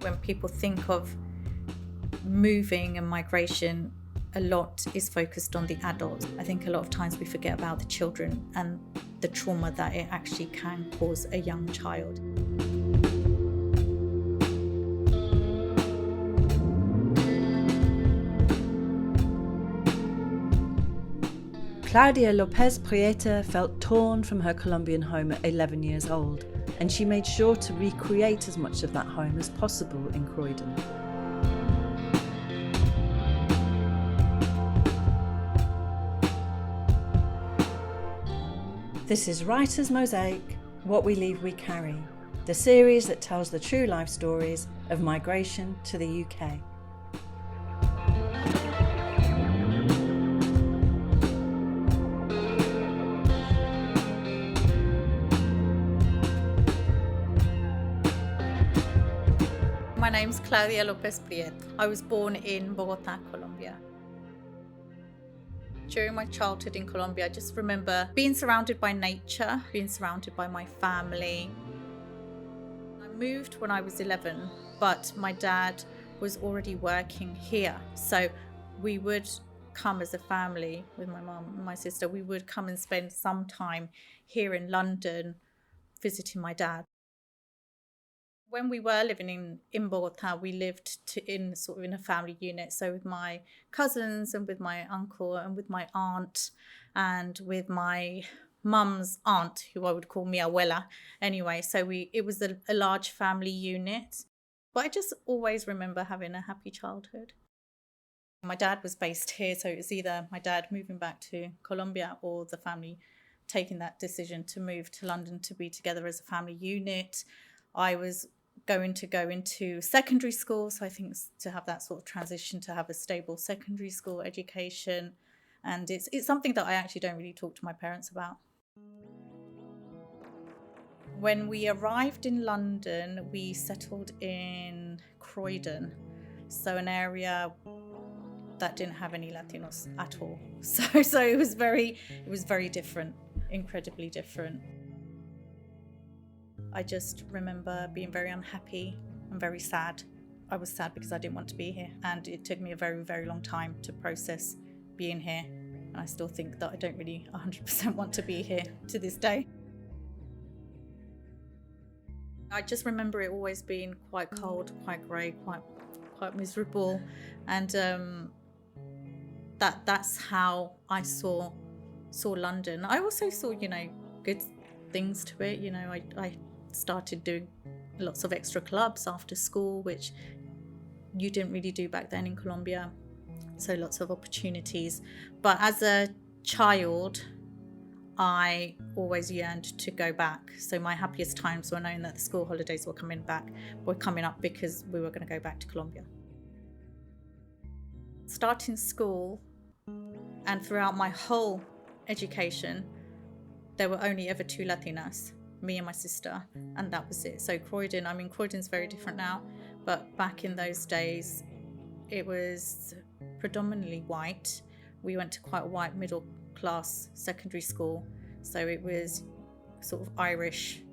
When people think of moving and migration, a lot is focused on the adults. I think a lot of times we forget about the children and the trauma that it actually can cause a young child. Claudia Lopez-Prieto felt torn from her Colombian home at 11 years old, and she made sure to recreate as much of that home as possible in Croydon. This is Writer's Mosaic, What We Leave We Carry, the series that tells the true life stories of migration to the UK. My name's Claudia Lopez-Prieto. I was born in Bogotá, Colombia. During my childhood in Colombia, I just remember being surrounded by nature, being surrounded by my family. I moved when I was 11, but my dad was already working here. So we would come as a family with my mum and my sister. We would come and spend some time here in London visiting my dad. When we were living in Bogotá, we lived in a family unit. So with my cousins and with my uncle and with my aunt and with my mum's aunt, who I would call mi abuela anyway. So it was a large family unit. But I just always remember having a happy childhood. My dad was based here, so it was either my dad moving back to Colombia or the family taking that decision to move to London to be together as a family unit. I was going to go into secondary school, so I think to have that sort of transition, to have a stable secondary school education, and it's something that I actually don't really talk to my parents about. When we arrived in London, we settled in Croydon, so an area that didn't have any Latinos at all. So it was very different, incredibly different. I just remember being very unhappy and very sad. I was sad because I didn't want to be here, and it took me a very, very long time to process being here. And I still think that I don't really 100% want to be here to this day. I just remember it always being quite cold, quite grey, quite miserable, and that's how I saw London. I also saw, good things to it. I started doing lots of extra clubs after school, which you didn't really do back then in Colombia. So lots of opportunities. But as a child, I always yearned to go back. So my happiest times were knowing that the school holidays were coming up because we were going to go back to Colombia. Starting school and throughout my whole education, there were only ever two Latinas, me and my sister, and that was it. So Croydon's very different now, but back in those days, it was predominantly white. We went to quite a white middle class secondary school, so it was sort of Irish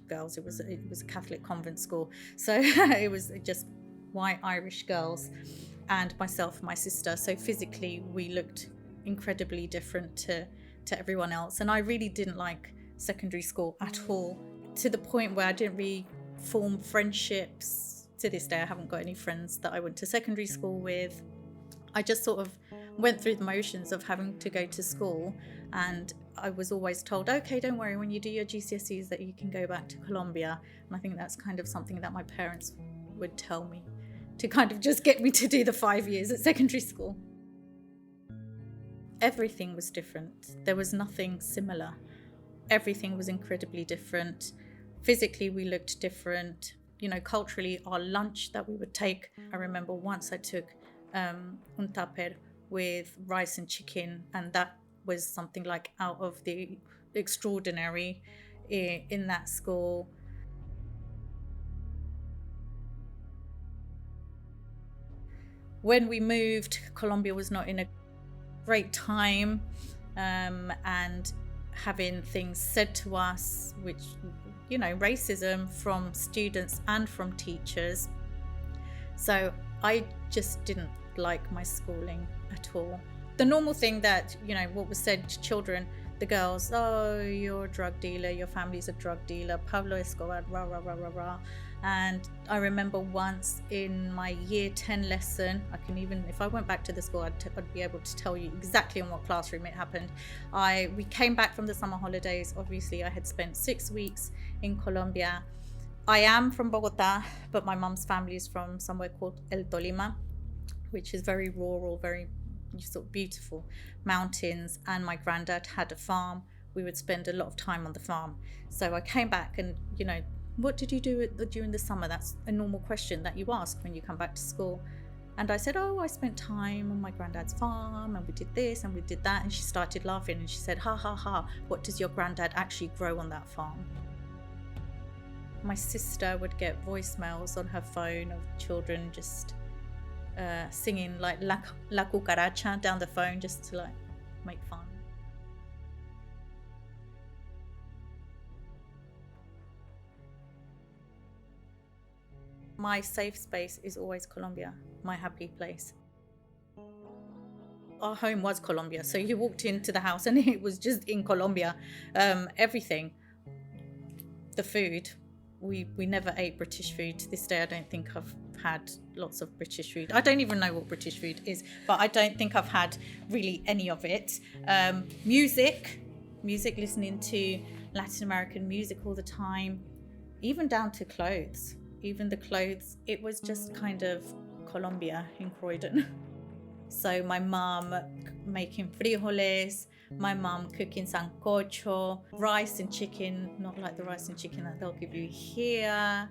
girls. It was a Catholic convent school, so it was just white Irish girls, and myself and my sister. So physically, we looked incredibly different to everyone else, and I really didn't like secondary school at all, to the point where I didn't really form friendships. To this day, I haven't got any friends that I went to secondary school with. I just sort of went through the motions of having to go to school, and I was always told, okay, don't worry, when you do your GCSEs that you can go back to Colombia. And I think that's kind of something that my parents would tell me to kind of just get me to do the 5 years at secondary school. Everything was different. There was nothing similar. Everything was incredibly different. Physically, we looked different. Culturally, our lunch that we would take. I remember once I took un tupper with rice and chicken, and that was something like out of the extraordinary in that school. When we moved, Colombia was not in a great time, and having things said to us, which, racism from students and from teachers, So I just didn't like my schooling at all. The normal thing that, what was said to children, the girls, oh, you're a drug dealer, your family's a drug dealer, Pablo Escobar, rah, rah, rah, rah, rah. And I remember once in my year 10 lesson, if I went back to the school, I'd be able to tell you exactly in what classroom it happened. We came back from the summer holidays. Obviously, I had spent 6 weeks in Colombia. I am from Bogota, but my mum's family is from somewhere called El Tolima, which is very rural, very sort of beautiful mountains, and my granddad had a farm. We would spend a lot of time on the farm. So I came back and, what did you do during the summer? That's a normal question that you ask when you come back to school. And I said, I spent time on my granddad's farm, and we did this and we did that. And she started laughing and she said, ha ha ha, what does your granddad actually grow on that farm? My sister would get voicemails on her phone of children just singing like La Cucaracha down the phone just to like make fun. My safe space is always Colombia, my happy place. Our home was Colombia, so you walked into the house and it was just in Colombia. Everything, the food, we never ate British food. To this day, I don't think I've had lots of British food. I don't even know what British food is, but I don't think I've had really any of it. Music, listening to Latin American music all the time, even down to clothes. Even the clothes, it was just kind of Colombia in Croydon. So my mum making frijoles, my mum cooking sancocho, rice and chicken, not like the rice and chicken that they'll give you here.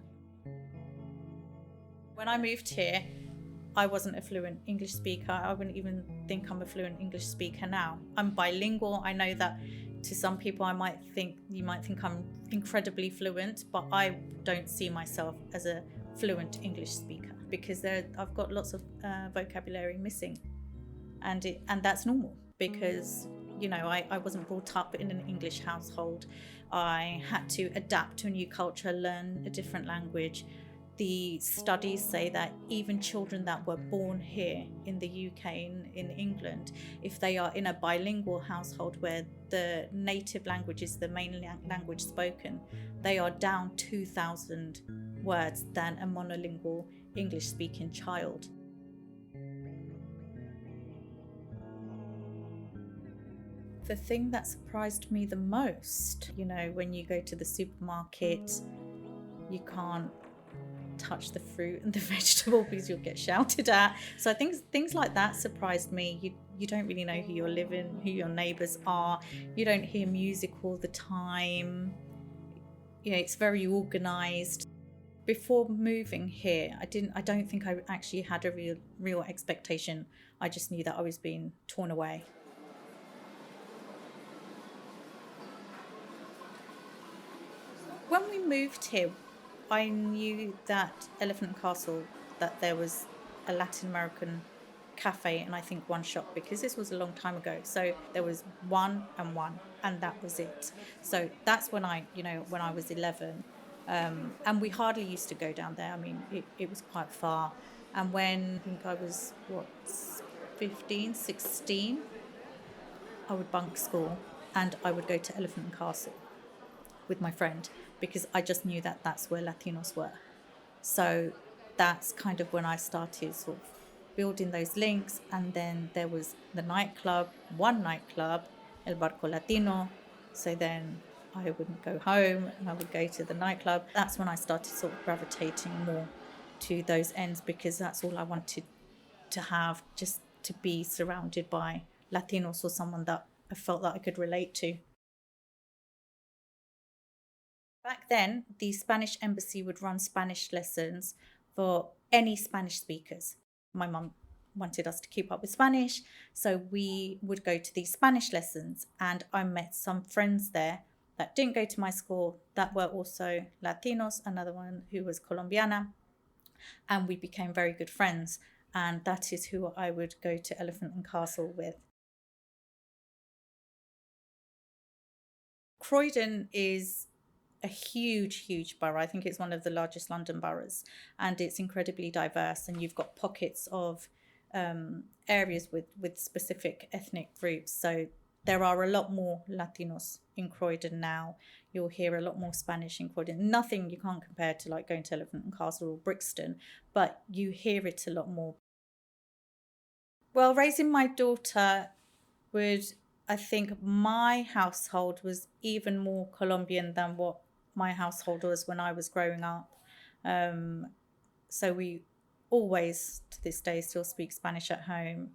When I moved here, I wasn't a fluent English speaker. I wouldn't even think I'm a fluent English speaker now. I'm bilingual. I know that to some people you might think I'm incredibly fluent, but I don't see myself as a fluent English speaker because I've got lots of vocabulary missing, and that's normal because I wasn't brought up in an English household. I had to adapt to a new culture, learn a different language. The studies say that even children that were born here in the UK, in England, if they are in a bilingual household where the native language is the main language spoken, they are down 2,000 words than a monolingual English-speaking child. The thing that surprised me the most, when you go to the supermarket, you can't touch the fruit and the vegetable because you'll get shouted at. So I think things like that surprised me. You don't really know who you're living, who your neighbours are. You don't hear music all the time. It's very organised. Before moving here, I don't think I actually had a real expectation. I just knew that I was being torn away. When we moved here, I knew that Elephant and Castle, that there was a Latin American cafe and I think one shop, because this was a long time ago. So there was one, and that was it. So that's when I was 11. And we hardly used to go down there. I mean, it was quite far. And when I think I was, 15, 16, I would bunk school and I would go to Elephant and Castle with my friend because I just knew that that's where Latinos were. So that's kind of when I started sort of building those links. And then there was the one nightclub, El Barco Latino. So then I wouldn't go home and I would go to the nightclub. That's when I started sort of gravitating more to those ends because that's all I wanted to have, just to be surrounded by Latinos or someone that I felt that I could relate to. Back then, the Spanish embassy would run Spanish lessons for any Spanish speakers. My mum wanted us to keep up with Spanish, so we would go to these Spanish lessons, and I met some friends there that didn't go to my school that were also Latinos, another one who was Colombiana, and we became very good friends, and that is who I would go to Elephant and Castle with. Croydon is a huge borough. I think it's one of the largest London boroughs, and it's incredibly diverse. And you've got pockets of areas with specific ethnic groups. So there are a lot more Latinos in Croydon now. You'll hear a lot more Spanish in Croydon. Nothing you can't compare to like going to Elephant and Castle or Brixton, but you hear it a lot more. Well, raising my daughter I think my household was even more Colombian than what my household was when I was growing up. So we always, to this day, still speak Spanish at home.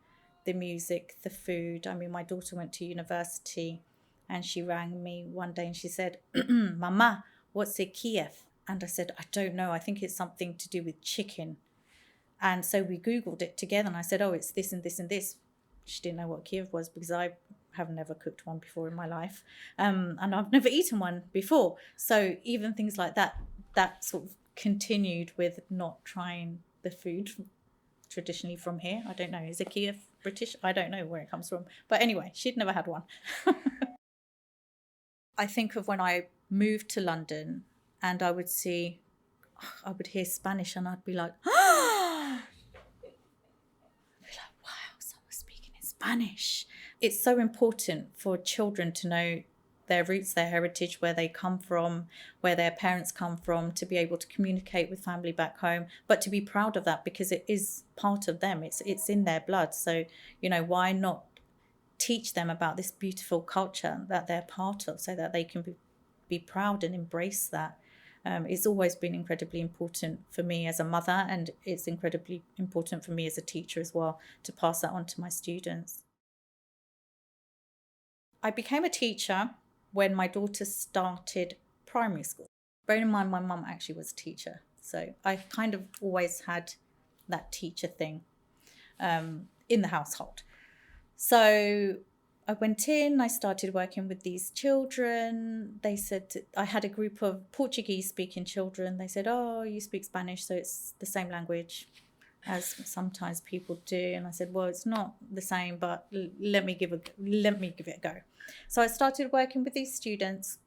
The music, the food. I mean, my daughter went to university and she rang me one day and she said, Mama, what's a Kiev? And I said, I don't know. I think it's something to do with chicken. And so we Googled it together and I said, oh, it's this and this and this. She didn't know what Kiev was because I have never cooked one before in my life. And I've never eaten one before. So even things like that sort of continued with not trying the food traditionally from here. I don't know. Is a Kiev British? I don't know where it comes from. But anyway, she'd never had one. I think of when I moved to London and I would hear Spanish and I'd be like, wow, someone's speaking in Spanish. It's so important for children to know their roots, their heritage, where they come from, where their parents come from, to be able to communicate with family back home, but to be proud of that because it is part of them. It's in their blood. So, why not teach them about this beautiful culture that they're part of so that they can be proud and embrace that. It's always been incredibly important for me as a mother, and it's incredibly important for me as a teacher as well to pass that on to my students. I became a teacher when my daughter started primary school. Bearing in mind, my mum actually was a teacher. So I kind of always had that teacher thing in the household. So I went in, I started working with these children. They said, I had a group of Portuguese speaking children. They said, oh, you speak Spanish, so it's the same language as sometimes people do. And I said, well, it's not the same, but let me give it a go. So I started working with these students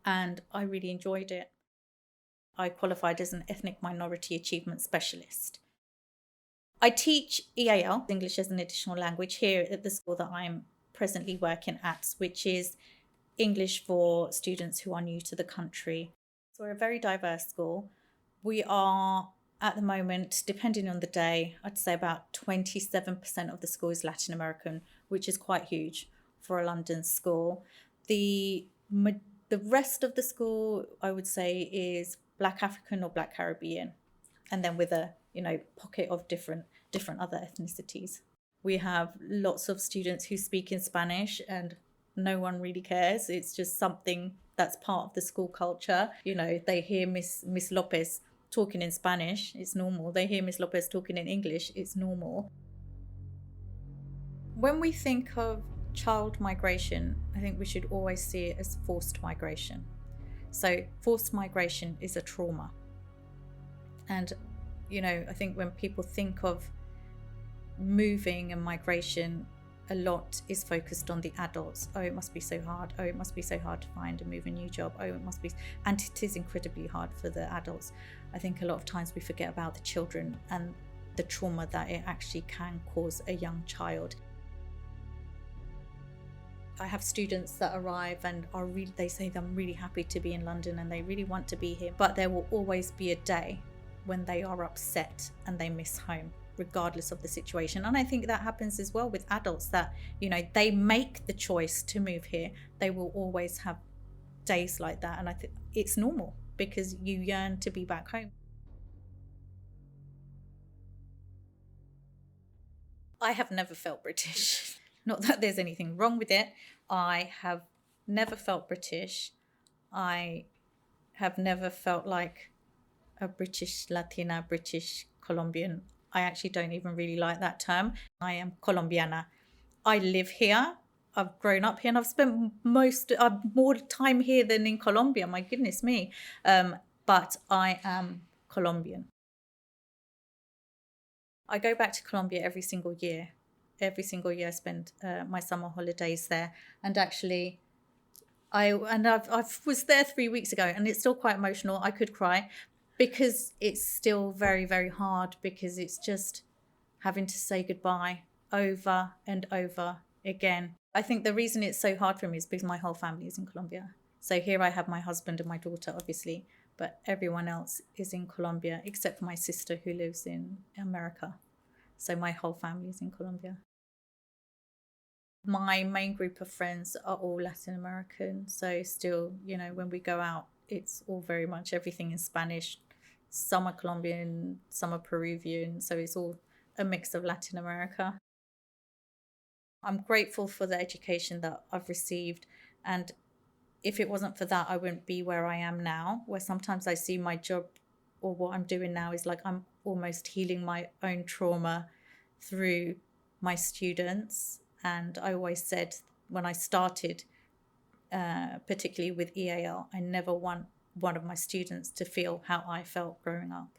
and I really enjoyed it. I qualified as an ethnic minority achievement specialist. I teach EAL, English as an additional language, here at the school that I'm presently working at, which is English for students who are new to the country. So we're a very diverse school. We are, at the moment, depending on the day, I'd say about 27% of the school is Latin American, which is quite huge for a London school. The rest of the school, I would say, is Black African or Black Caribbean, and then with a pocket of different other ethnicities. We have lots of students who speak in Spanish and no one really cares. It's just something that's part of the school culture. They hear Miss Lopez talking in Spanish, it's normal. They hear Miss Lopez talking in English, it's normal. When we think of child migration, I think we should always see it as forced migration. So forced migration is a trauma. And, I think when people think of moving and migration, a lot is focused on the adults. Oh, it must be so hard. Oh, it must be so hard to find and move a new job. Oh, it must be. And it is incredibly hard for the adults. I think a lot of times we forget about the children and the trauma that it actually can cause a young child. I have students that arrive and they say they're really happy to be in London and they really want to be here, but there will always be a day when they are upset and they miss home, regardless of the situation. And I think that happens as well with adults, that they make the choice to move here. They will always have days like that, and I think it's normal because you yearn to be back home. I have never felt British. Not that there's anything wrong with it. I have never felt British. I have never felt like a British Latina, British Colombian. I actually don't even really like that term. I am Colombiana. I live here. I've grown up here and I've spent more time here than in Colombia. My goodness me. But I am Colombian. I go back to Colombia every single year. Every single year I spend my summer holidays there. And actually, I was there 3 weeks ago, and it's still quite emotional. I could cry because it's still very, very hard, because it's just having to say goodbye over and over again. I think the reason it's so hard for me is because my whole family is in Colombia. So here I have my husband and my daughter, obviously, but everyone else is in Colombia, except for my sister who lives in America. So my whole family is in Colombia. My main group of friends are all Latin American. So still, when we go out, it's all very much everything in Spanish. Some are Colombian, some are Peruvian. So it's all a mix of Latin America. I'm grateful for the education that I've received. And if it wasn't for that, I wouldn't be where I am now, where sometimes I see my job or what I'm doing now is like I'm almost healing my own trauma through my students. And I always said when I started, particularly with EAL, I never want one of my students to feel how I felt growing up.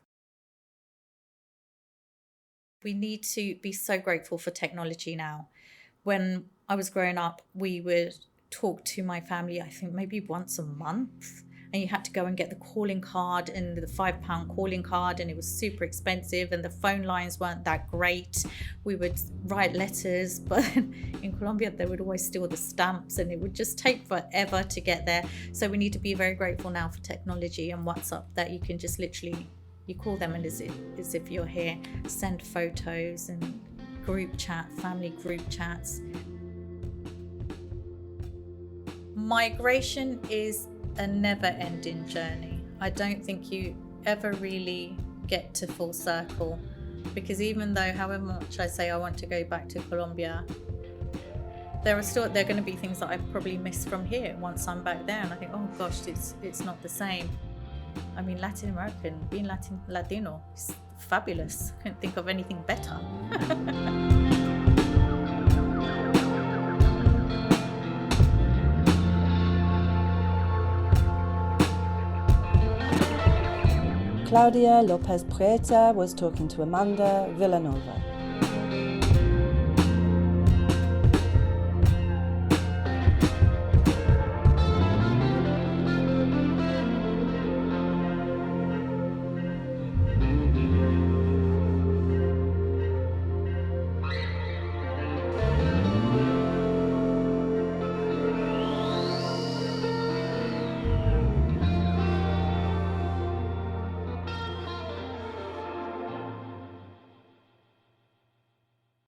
We need to be so grateful for technology now. When I was growing up, we would talk to my family, I think maybe once a month, and you had to go and get the calling card and the £5 calling card, and it was super expensive, and the phone lines weren't that great. We would write letters, but in Colombia they would always steal the stamps, and it would just take forever to get there. So we need to be very grateful now for technology and WhatsApp, that you can just literally, you call them and as if you're here, send photos and group chat, family group chats. Migration is a never-ending journey. I don't think you ever really get to full circle, because even though however much I say I want to go back to Colombia, there are going to be things that I probably miss from here once I'm back there, and I think, oh gosh, it's not the same. I mean, Latin American, being Latino is fabulous. Couldn't think of anything better. Claudia Lopez-Prieto was talking to Amanda Villanova.